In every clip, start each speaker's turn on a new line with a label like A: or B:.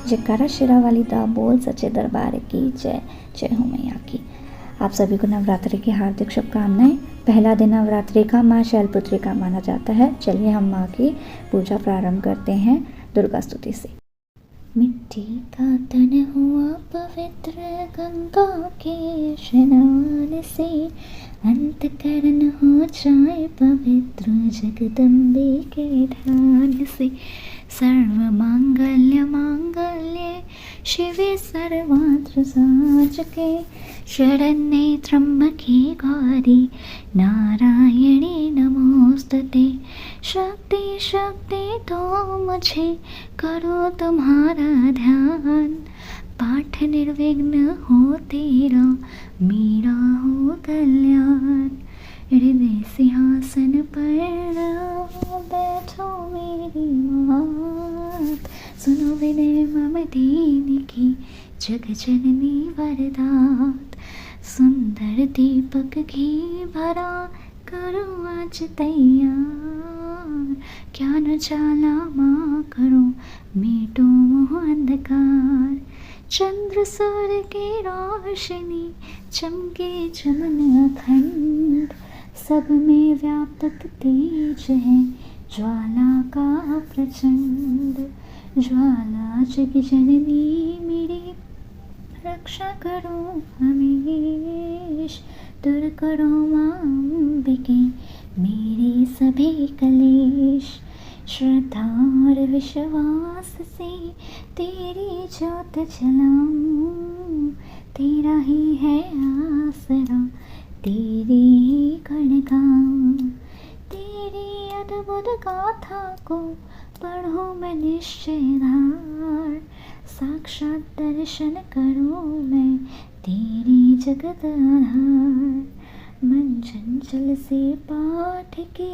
A: जयकारा शेरा वाली दा बोल सच्चे दरबार की जय, जय हो मैया की। आप सभी को नवरात्रि की हार्दिक शुभकामनाएं। पहला दिन नवरात्रि का माँ शैलपुत्री का माना जाता है। चलिए हम माँ की पूजा प्रारंभ करते हैं दुर्गा स्तुति से। मिट्टी का तन हुआ पवित्र गंगा के स्नान से, अंतकरण हो जाए पवित्र जगदम्बे के ध्यान से। सर्व मांगल्य मांगल्ये शिवे सर्वात्र साधके, शरण्ये त्र्यंबके गौरी नारायणी नमोस्तुते। शक्ति शक्ति तो मुझे करो तुम्हारा ध्यान, पाठ निर्विघ्न हो तेरा मेरा हो कल्याण। हृदय सिंहासन पर बैठो मेरी मात, सुनो विनय मम दीन की जग जननी वरदात। सुंदर दीपक घी भरा करो आज तैयार, ज्ञान ज्वाला माँ करो मिटो मोह अंधकार। चंद्र सूर्य की रोशनी चमके चमन अखंड, सब में व्यापक तेज है ज्वाला का प्रचंड। ज्वाला जग जननी मेरी रक्षा करो हमेश, दूर करो माँ अम्बिके मेरे सभी कलेश। श्रद्धा और विश्वास से तेरी ज्योत जलाऊं, तेरा ही है आसरा तेरी ही गुण गाऊं। तेरी अद्भुत गाथा को पढ़ूं मैं निश्चय धार, साक्षात दर्शन करूं मैं तेरी जगत आधार। मन चंचल से पाठ के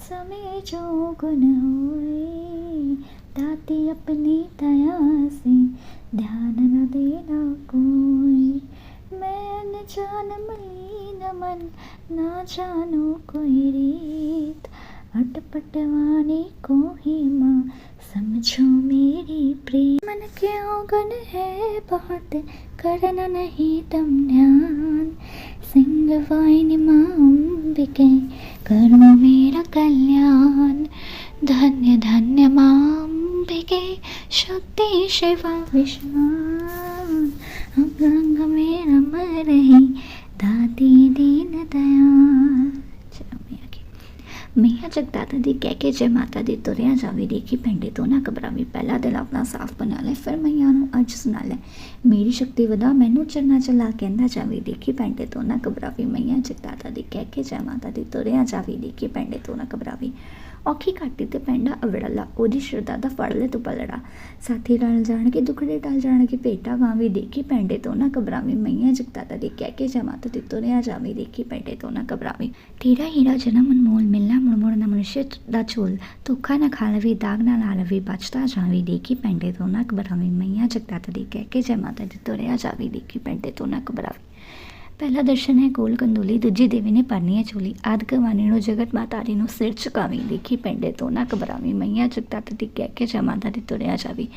A: समय जो गुण होए, दाती अपनी दया से ध्यान न देना कोई। मैं न जान मलिन मन ना जानो कोई रीत, अटपट वाणी को ही माँ समझो मेरी प्रीत। मन के औगुन है बहुत करना नहीं तुम ध्यान, सिंह वाहिनी माँ अम्बिके करो मेरा कल्याण। धन्य धन्य माँ अम्बिके शक्ति शिवा विश्वान, हम रंग में रम रही दाती दीन दयाल। मैया जगदाता दी कह के जय माता दी तुरिया जावी देखी पेंडे तो ना घबरावी। पहला दिल अपना साफ बना ले फिर मैया नू अज सुना ले, मेरी शक्ति वधा मैनू चरना चला कहंदा जावी देखी पेंडे तो ना घबरावी। मैया जगदाता दी कह के जय माता दी तुरिया जावी देखी पेंडे तो ना घबरावी। औखी घाटी ते पेंडा अवड़ला ओदी श्रद्धा दा फड़ ले तू पलड़ा, साथी रल जाण के दुखड़े टल जाण के भेटा गावी देखी पेंडे तो ना घबरावी। मैया जगदाता दी कह के जय माता दी तुरिया जावी देखी पेंडे तो ना घबरावी। तेरा हीरा जन्म अनमोल मिलना मुड़मुड़ न मनुष्य दा झोल, धोखा न खा लवी दाग न ला लवी बचता जावी देखी पेंडे तो ना घबरावी। मैया जगदाता दी कह के जय माता दी तुरिया जावी देखी पेंडे तो ना घबरावी। पहला दर्शन है गोल कंदोली, दूजी देवी ने भरनी है झोली, आद गवानी नो जगत मातारी नो सिर झुकावी देखी पेंडे तो ना घबरावी। मैया जगदाता दी कह के जय माता दी तुरिया जावी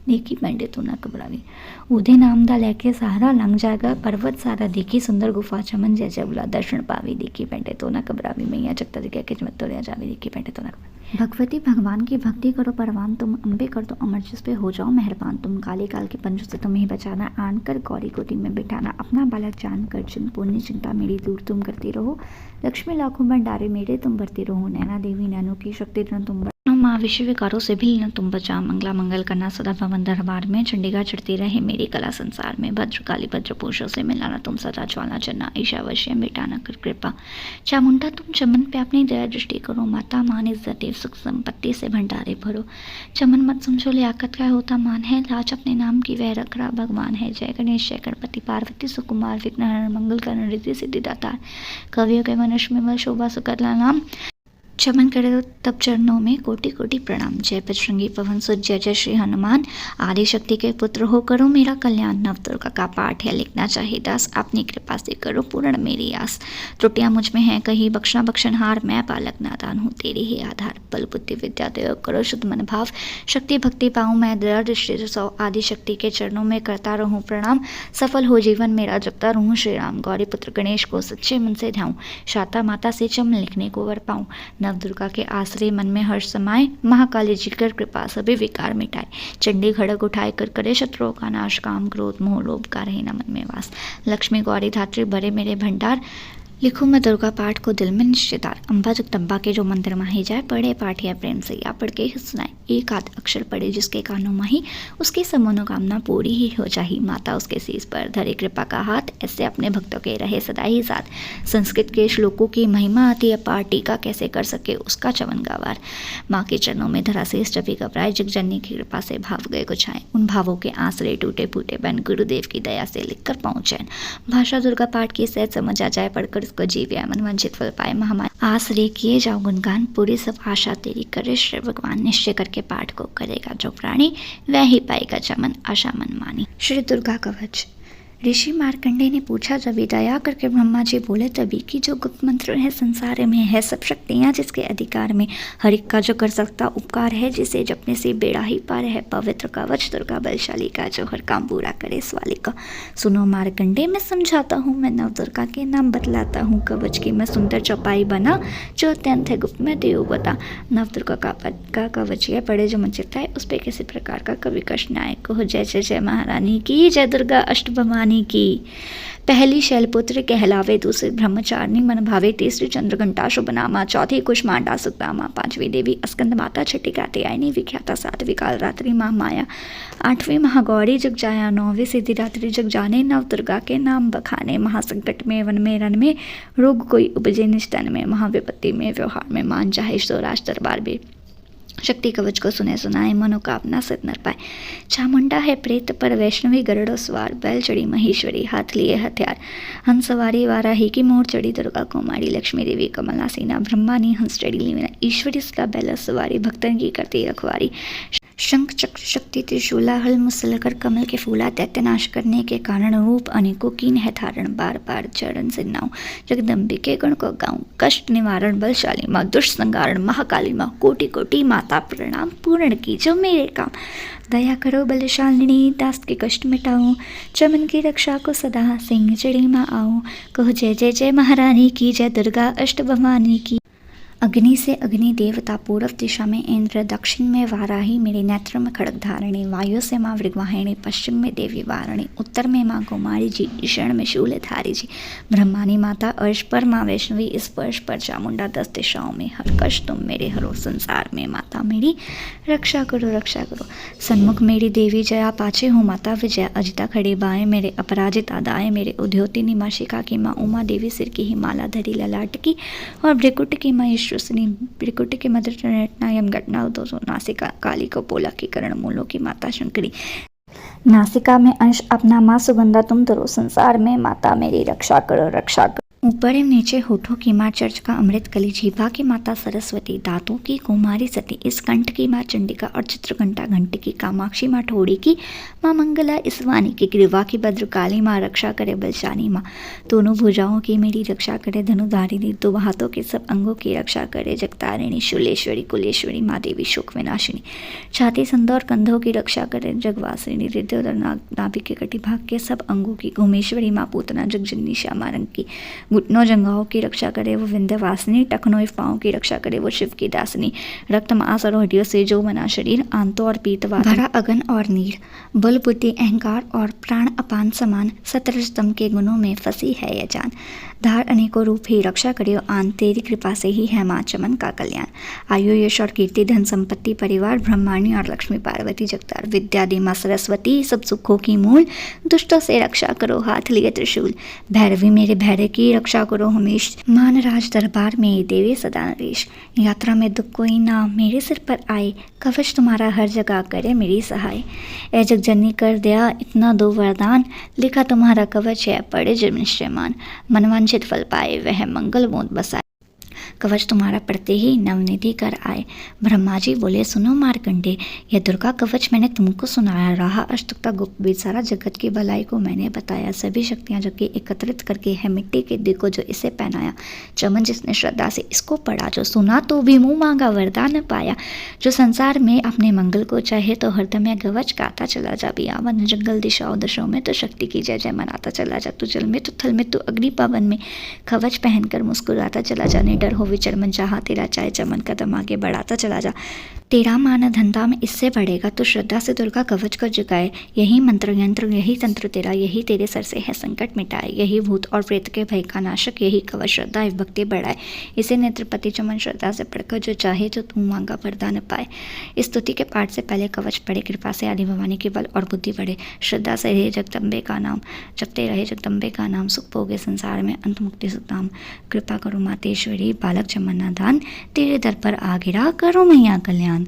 A: देखी पेंडे तो ना घबरावी। उदे नाम दा लैके सहारा लंघ जाएगा पर्वत सारा देखी, सुंदर गुफा चमन जय जय बुला दर्शन पावी देखी पेंडे तो ना घबरावी। मैया जगदाता दी कह के जय तुरिया जावी देखी पेंडे तो ना घबरावी। भगवती भगवान की भक्ति करो परवान, तुम अम्बे कर दो अमर जिस पे हो जाओ मेहरबान। तुम काले काल के पंजों से तुम्हें बचाना, आन कर गौरी गोदी में बिठाना। अपना बालक जान कर चिंत पुण्य चिंता मेरी दूर तुम करती रहो, लक्ष्मी लाखों भंडारे मेरे तुम भरती रहो। नैना देवी नैनो की शक्ति तुम माँ विश्व विकारों से भी न तुम बचा, मंगला मंगल करना सदा भवन दरबार में। चंडिका चढ़ती रहे मेरी कला संसार में, भद्र काली भद्र पुरुषों से मिलाना तुम सदा ज्वाला चलना, ईशावश्य मिटाना कर कृपा। चामुंडा तुम चमन पे अपनी दया दृष्टि करो, माता मान इज्जत देव सुख संपत्ति से भंडारे भरो। चमन मत समझो लियाकत का होता मान है, लाज अपने नाम की वह रख रहा भगवान है। जय गणेश जय गणपति पार्वती सुकुमार विघ्न हरण मंगल करण रिद्धि सिद्धि दातार, कवियों के मनुष्य में शोभा सुकरला नाम। चमन करे तब चरणों में कोटि कोटि प्रणाम। जय बजरंगी पवन सुत, जय जय श्री हनुमान। आदि शक्ति के पुत्र हो करो मेरा कल्याण। नवदुर्गा का पाठ है लिखना चाहे दास, अपनी कृपा से करो पूर्ण मेरी आस। त्रुटियां मुझ में हैं कहीं बख्शना बख्शनहार, मैं बालक नादान हूँ तेरी ही आधार। बल बुद्धि विद्या दयो करो शुद्ध मन भाव, शक्ति भक्ति पाऊँ मैं दृढ़ दृष्टि सौ। आदि शक्ति के चरणों में करता रहूँ प्रणाम, सफल हो जीवन मेरा जपता रहूँ श्री राम। गौरी पुत्र गणेश को सच्चे मन से ध्याऊँ, शाता माता से चमन लिखने को वर पाऊँ। नवदुर्गा के आश्रय मन में हर्ष समाए, महाकाली जी कर कृपा सभी विकार मिटाए। चंडी खड़ग उठाए कर करे शत्रुओं का नाश, काम क्रोध मोह लोभ का रहे न मन में वास। लक्ष्मी गौरी धात्री भरे मेरे भंडार, लिखूं मैं दुर्गा पाठ को दिल में निश्चितार। अम्बा जगदम्बा के जो मंत्र माही जाए, पढ़े पाठ या प्रेम से या पढ़ के ही सुनाए। एक आध अक्षर पढ़े जिसके कानों माही, उसकी सब मनोकामना पूरी ही हो जाही। माता उसके शीश पर धरे कृपा का हाथ, ऐसे अपने भक्तों के रहे सदा ही साथ। संस्कृत के श्लोकों की महिमा अति अपार, टीका कैसे कर सके उसका चवन गावार। माँ के चरणों में धरा शीश जबी घबराए, जगजननी की कृपा से भाव गए गुछाए। उन भावों के आंसरे टूटे फूटे बन, गुरुदेव की दया से लिखकर पहुंचे। भाषा दुर्गा पाठ की सहज समझ आ जाए, पढ़कर को जीव्या मन वंचित फल पाए। महामारी आश्रय किए जाओ गुणगान, पूरी सब आशा तेरी करे श्री भगवान। निश्चय करके पाठ को करेगा जो प्राणी, वह ही पाएगा चमन आशा मन मानी। श्री दुर्गा कवच। ऋषि मार्कंडे ने पूछा जब दया करके ब्रह्मा जी बोले तभी कि जो गुप्त मंत्र है संसार में है, सब शक्तियाँ जिसके अधिकार में, हर एक का जो कर सकता उपकार है, जिसे जपने से बेड़ा ही पार है। पवित्र कवच दुर्गा बलशाली का, जो हर काम पूरा करे स्वाली का। सुनो मार्कंडे मैं समझाता हूँ, मैं नवदुर्गा के नाम बतलाता हूँ। कवच की मैं सुंदर चौपाई बना, जो अत्यंत है गुप्त में देव बता। नवदुर्गा का कवच यह पढ़े जो मन चिताए, उस पर किसी प्रकार का कभी कष्ट न आए। कहो जय जय जय महारानी की, जय दुर्गा अष्टभवानी की। पहली शैलपुत्र कहलावे, दूसरी ब्रह्मचारिणी मन भावे, तीसरी चंद्रघंटा शुभनामा, चौथी कुष्मांडा सुदामा, पांचवी देवी स्कंद माता, छठी कात्यायनी विख्याता, सातवीं काल रात्रि माँ माया, आठवीं महागौरी जग जाया, नौवीं सिद्धिदात्री जग जाने। नव दुर्गा के नाम बखाने, महासंकट में वन में रण में, रोग कोई उपजे निस्तन में, महाविपत्ति में व्यवहार में, मान चाहे स्वराज दरबार में। शक्ति कवच को सुने सुनाए, मनोकामना सिद्ध न पाए। चामुंडा है प्रेत पर वैष्णवी, गरुड़ो सवार, बैल चढ़ी महेश्वरी, हाथ लिए हथियार। हंस सवारी वाराही की, मोर चढ़ी दुर्गा कुमारी, लक्ष्मी देवी कमलासीना, ब्रह्मानी हंस चढ़ी लीना, ईश्वरी सदा बैल सवारी, भक्तन की करती रखवारी। शंख चक्र शक्ति त्रिशूला, हल मुसलकर कमल के फूला, दैत्य नाश करने के कारण रूप अनेकों कीन है धारण, बार बार चरण से नाऊं, जगदम्बे के गुण को गाऊं। कष्ट निवारण बलशाली माँ, दुष्ट संगारण महाकाली माँ, कोटि कोटि माता प्रणाम, पूर्ण की जो मेरे काम। दया करो बलशालिनी, दास के कष्ट मिटाओ, चमन की रक्षा को सदा सिंह चढ़ी माँ आओ। कहो जय जय जय महारानी की, जय दुर्गा अष्टभवानी की। अग्नि से अग्नि देवता, पूर्व दिशा में इंद्र, दक्षिण में वाराही, मेरे नेत्र में खड़ग धारिणी, वायु से माँ वृगवाहिनी, पश्चिम में देवी वारिणी, उत्तर में माँ कुमारी जी, ईशान में शूलधारी जी, ब्रह्मानी माता, अर्श पर माँ वैष्णवी, स्पर्श पर चामुंडा, 10 दिशाओं में हर कष्ट तुम मेरे हरो, संसार में माता मेरी रक्षा करो रक्षा करो। सन्मुख मेरी देवी जया, पाछे हूँ माता विजया, अजिता खड़ी बाएं मेरे, अपराजिता दाएं मेरे, उद्योतिनी माँ शिखा की माँ, उमा देवी सिर की ही माला धरी ललाट की, और भ्रिकुट की माँ त्रिकुट के मदर नयम घटना दोषो, नासिका काली को पोला की करण मूलों की माता शंकरी, नासिका में अंश अपना माँ सुगंधा तुम धरो, संसार में माता मेरी रक्षा करो रक्षा करो। ऊपर एवं नीचे होठों की माँ चर्च का अमृत कली, जीभा की माता सरस्वती, दांतों की कुमारी सती, इस कंठ की माँ चंडिका, और चित्रघंटा घंट की कामाक्षी माँ, ठोड़ी की माँ मंगला, इस वाणी की ग्रीवा की भद्रकाली माँ, रक्षा करे बलशानी माँ, दोनों भुजाओं की मेरी रक्षा करे धनुधारिणी, दो हाथों के सब अंगों की रक्षा करे जगतारिणी, शूलेश्वरी कुलेश्वरी माँ देवी शोक विनाशिनी, छाती संदौर कंधों की रक्षा करे जगवासिनी, हृदय नाभि के कटिभाग के सब अंगों की घुमेश्वरी माँ, पूतना जगजननी श्यामा रंग की, घुटनों जंघाओं की रक्षा करे वो विंध्यवासिनी, टखनों पाँव की रक्षा करे वो शिव की दासिनी, रक्त मांस और हड्डियों से जो बना शरीर, आंतों और पीत भरा अगन और नीर, बल बुद्धि अहंकार और प्राण अपान समान, सतरजतम के गुणों में फंसी है यह जान, धार अनेकों रूप ही रक्षा करियो आन, तेरी कृपा से ही है माँ चमन का कल्याण। आयु यश और कीर्ति धन संपत्ति परिवार, ब्रह्माणी और लक्ष्मी पार्वती जगतार, विद्यादि माँ सरस्वती, सब सुखों की मूल, दुष्टों से रक्षा करो हाथ लिए त्रिशूल, भैरवी मेरे भैरव की रक्षा करो हमेश, मान राज दरबार में देवी सदा नरेश, यात्रा में दुख कोई ना मेरे सिर पर आए, कवच तुम्हारा हर जगह करे मेरी सहाय, ए जगजननी कर दिया इतना दो वरदान, लिखा तुम्हारा कवच है पड़े जब निश्चयमान, मनवांछित फल पाए वह मंगल मोद बसाए। कवच तुम्हारा पढ़ते ही नवनिधि कर आए। ब्रह्मा जी बोले, सुनो मार्कंडे, यह दुर्गा कवच मैंने तुमको सुनाया, रहा अष्टकता गुप्त भी, सारा जगत की भलाई को मैंने बताया, सभी शक्तियाँ जो कि एकत्रित करके है मिट्टी के दिल को जो इसे पहनाया। चमन जिसने श्रद्धा से इसको पढ़ा, जो सुना तो भी मुँह मांगा वरदान पाया। जो संसार में अपने मंगल को चाहे तो हरदम यह कवच गाता चला जा, बियावन जंगल दिशाओं दशाओं में तो शक्ति की जय जय मनाता चला जा। तू जल में तो थल में तो अग्नि पवन में कवच पहनकर मुस्कुराता चला जा। निडर हो विचर मन जहाँ तेरा चाहे, चमन कदम आगे बढ़ाता चला जा। तेरा मान धंधा में इससे बढ़ेगा, तो श्रद्धा से दुर्गा कवच को जगाए। यही मंत्र यंत्र यही तंत्र तेरा, यही तेरे सर से है संकट मिटाए। यही भूत और प्रेत के भय का नाशक, यही कवच श्रद्धा एवं भक्ति बढ़ाए। इसे नेत्रपति चमन श्रद्धा से पढ़कर जो चाहे जो तू मांगा वरदान पाए। इस स्तुति के पाठ से पहले कवच पढ़े, कृपा से आदि भवानी के बल और बुद्धि बढ़े। श्रद्धा से रहे जगदम्बे का नाम, जपते रहे जगदम्बे का नाम, सुख भोगे संसार में अंत मुक्ति सुखधाम। कृपा करो मातेश्वरी, बालक जमन्ना दान, तेरे दर पर आ गिरा, करो मैया कल्याण।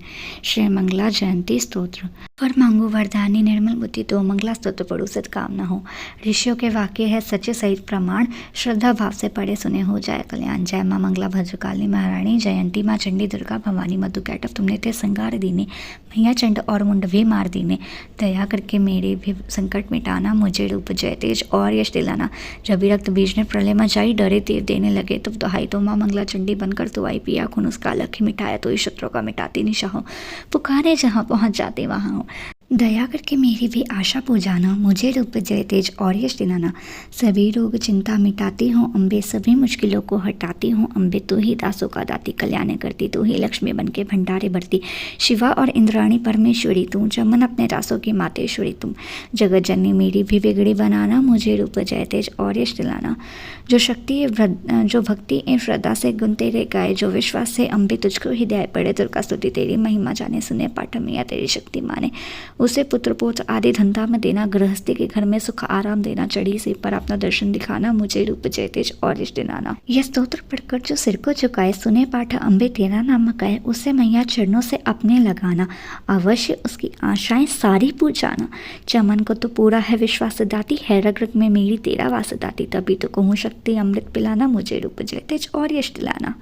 A: श्री मंगला जयंती स्तोत्र। और मांगो वरदानी, निर्मल बुद्धि दो, मंगला स्तोत्र पढ़ो सद्कामना हो। ऋषियों के वाक्य है सच्चे सहित प्रमाण, श्रद्धा भाव से पढ़े सुने हो जाए कल्याण। जय माँ मंगला भद्रकाली महारानी, जयंती माँ चंडी दुर्गा भवानी, मधु कैटव तुमने थे संगार दीने, मैया चंड और मुंड भी मार दीने। दया करके मेरे भी संकट मिटाना, मुझे रूप जय तेज और यश दिलाना। जब भी रक्त बीज ने प्रलय मचाई, डरे तीर देने लगे तब दुहाई, तो माँ मंगला चंडी बनकर तो आई, पिया खून उसका अलख ही मिटाया, तो इस शत्रु का मिटाती निशा हो। पुकारे जहाँ पहुँच जाते वहाँ हो। दया करके मेरी भी आशा पुजाना, मुझे रूप जय तेज और यश दिलाना। सभी रोग चिंता मिटाती हूँ अम्बे, सभी मुश्किलों को हटाती हूँ अम्बे। तू ही दासों का दाती कल्याण करती, तू ही लक्ष्मी बन के भंडारे भरती। शिवा और इंद्राणी परमेश्वरी तू, चमन अपने दासों की मातेश्वरी तुम। जगत जननी मेरी भी बिगड़ी बनाना, मुझे रूप जय तेज और यश दिलाना। जो शक्ति जो भक्ति एवं श्रद्धा से गुण तेरे गाए, जो विश्वास से अम्बे तुझको हृदय पड़े। दुर्गा स्तुति तेरी महिमा जाने, सुने पाठ मैया तेरी शक्ति माने। उसे पुत्र पौत्र आदि धंधा में देना, गृहस्थी के घर में सुख आराम देना। चढ़ी सिर पर अपना दर्शन दिखाना, मुझे रूप जय तेज और यश दिलाना। यह स्तोत्र पढ़कर जो सिर को झुकाए, सुने पाठ अम्बे तेरा नाम कहे, उसे मैया चरणों से अपने लगाना। अवश्य उसकी आशाएं सारी पूजाना। चमन को तो पूरा है विश्वास दाती, है रग रग में मेरी तेरा वास दाती। तभी तो कहूँ शक्ति अमृत पिलाना, मुझे रूप जय तेज और यश दिलाना।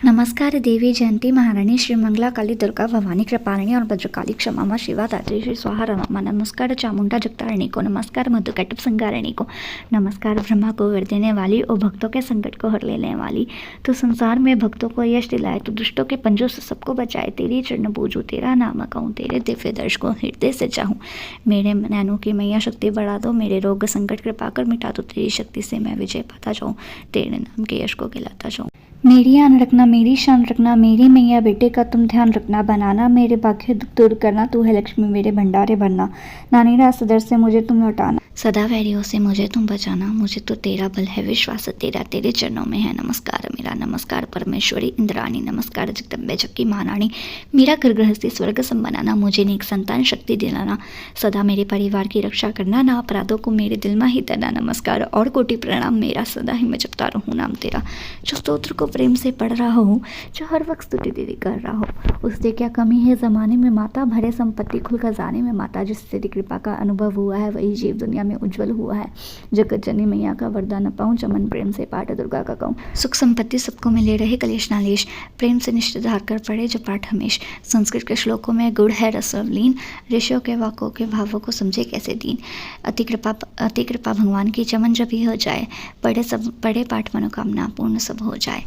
A: नमस्कार देवी जयंती महारानी, श्री मंगला काली दुर्गा भवानी कृपालिनी और भद्रकाली क्षमा माँ शिवा दात्री श्री स्वाहा रमा। नमस्कार चामुंडा जगतारिणी को, नमस्कार मधु कैटव संगारिणी को, नमस्कार ब्रह्मा को वर देने वाली और भक्तों के संकट को हर लेने वाली। तो संसार में भक्तों को यश दिलाए, तो दुष्टों के पंजों से सबको बचाए। तेरी चरण पूजूं, तेरा नाम कहूँ, तेरे दिव्य दर्श को हृदय से चाहूँ। मेरे नैनों की मैया शक्ति बढ़ा दो, मेरे रोग संकट कृपा कर मिटा दो। तेरी शक्ति से मैं विजय पाता जाऊँ, तेरे नाम के यश को गिलाता जाऊँ। मेरी आन रखना, मेरी शान रखना, मेरी मैया बेटे का तुम ध्यान रखना। बनाना मेरे भाग्य दुख दूर करना, तू है लक्ष्मी मेरे भंडारे भरना। नानी रास दर से मुझे तुम लौटाना, सदा वैरियों से मुझे तुम बचाना। मुझे तो तेरा बल है विश्वास तेरा, तेरे चरणों में है नमस्कार मेरा। नमस्कार परमेश्वरी इंद्राणी, नमस्कार जगदम्बे जग की महारानी। मेरा घर गृहस्थी स्वर्ग सम बनाना, मुझे नेक संतान शक्ति दिलाना। सदा मेरे परिवार की रक्षा करना, ना अपराधों को मेरे दिल में ही धरना। नमस्कार और कोटि प्रणाम मेरा, सदा ही मैं जपता रहूँ नाम तेरा। जो स्तोत्र को प्रेम से पढ़ रहा हूँ, जो हर वक्त स्तुति तेरी कर रहा हो, उससे क्या कमी है ज़माने में माता। भरे संपत्ति खुल खजाने में माता, जिससे तेरी कृपा का अनुभव हुआ है वही जीव दुनिया में उज्जवल हुआ है। जगत जननी मैया का वरदान पाऊँ, चमन प्रेम से पाठ दुर्गा का कहूँ। सुख संपत्ति सबको मिले रहे कलेश नालेश, प्रेम से निष्ठ धार कर पढ़े जो पाठ हमेश। संस्कृत के श्लोकों में गुड़ है रसवलीन, ऋषियों के वाकों के भावों को समझे कैसे दीन। अति कृपा भगवान की, चमन जब ही हो जाए। पढ़े पाठ मनोकामना पूर्ण सब हो जाए।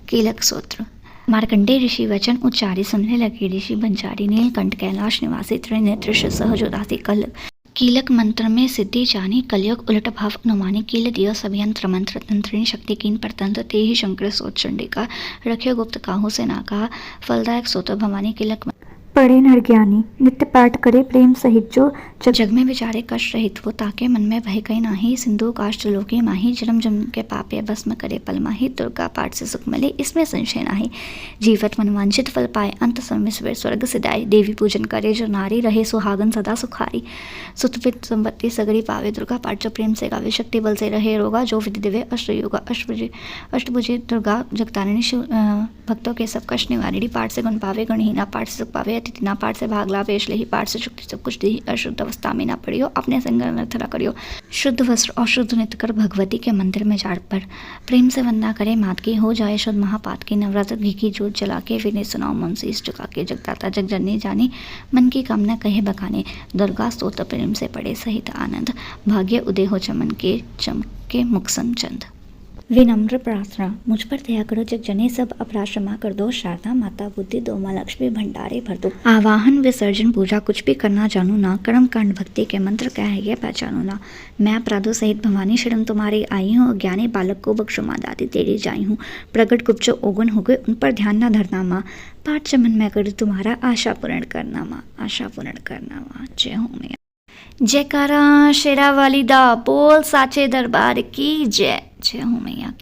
A: कीलक सूत्र। मार्कंडेय ऋषि वचन उच्चारी, सुनने लगे ऋषि बंजारी। नीलकंठ कैलाश निवासी, त्रिनेत्र सहज उदासी। कीलक मंत्र में सिद्धि जानी, कलयुग उलट भाव अनुमानी। कील दियो सब यंत्र मंत्र, तंत्रिणी शक्ति कीन परतंत्र। ते ही शंकर सोच चंडिका, रखे गुप्त काहू से ना कहा। फलदायक सोत भवानी कीलक पढ़े नर ज्ञानी, नित्य पाठ करे प्रेम सहित जो। जग में विचारे कष्ट रहित वो, ताके मन में भय कहीं नाही। सिंधु काष्ठ लोके माही, जन्म जन्म के पापे भस्म करे पल माही। दुर्गा पाठ से सुख मिले इसमें संशय नाही। जीवत मनवांछित फल पाए, अंत समय स्वर्ग सिधाए। देवी पूजन करे जो नारी, रहे सुहागन सदा सुखारी। सुतवित संपत्ति सगरी पावे, दुर्गा पाठ जो प्रेम से गावे। शक्ति बल से रहे रोगा, जो विधि दिवे अष्टयुगा। अष्टभुजी दुर्गा जगतारिणी, भक्तों के सब कष्ट निवारिणी। पाठ से गुण पावे गणहीना, पाठ से सुख पावे तिथिना पाठ से भाग लाभ यश लेहि पाठ से शुक्ति सब कुछ दी अशुद्ध अवस्था में ना पड़ियो अपने संग नथरा करियो शुद्ध वस्त्र और शुद्ध नित्य कर भगवती के मंदिर में जाड़ पर प्रेम से वंदना करे मात की हो जाए शुद्ध महापात की नवरात्र घी की जोत जला के विनय सुनाओ मन से इष्ट का के जगदाता जग जननी जाने मन की कामना कहे बखाने दुर्गा स्तोत्र प्रेम से पढ़े सहित आनंद भाग्य उदय हो चमन के चमके मुख संचंद। विनम्र प्रार्थना मुझ पर दया करो जग जने सब अपराध क्षमा कर दो शारदा माता बुद्धि दो माँ लक्ष्मी भंडारे भर दो आवाहन विसर्जन पूजा कुछ भी करना जानू ना कर्म कांड भक्ति के मंत्र क्या है ये पहचानू ना मैं अपराधों सहित भवानी शरण तुम्हारी आई हूँ अज्ञानी बालक को बख्शो माँ दादी तेरी जाई हूँ प्रगट गुप्त जो ओगुन हो गए उन पर ध्यान न धरना माँ पाठ चमन मैं करूँ तुम्हारा आशा पूर्ण करना माँ आशा पूर्ण करना माँ जय हो मैया जयकारा शेरा वाली दा बोल साचे दरबार की जय जय हो मैया।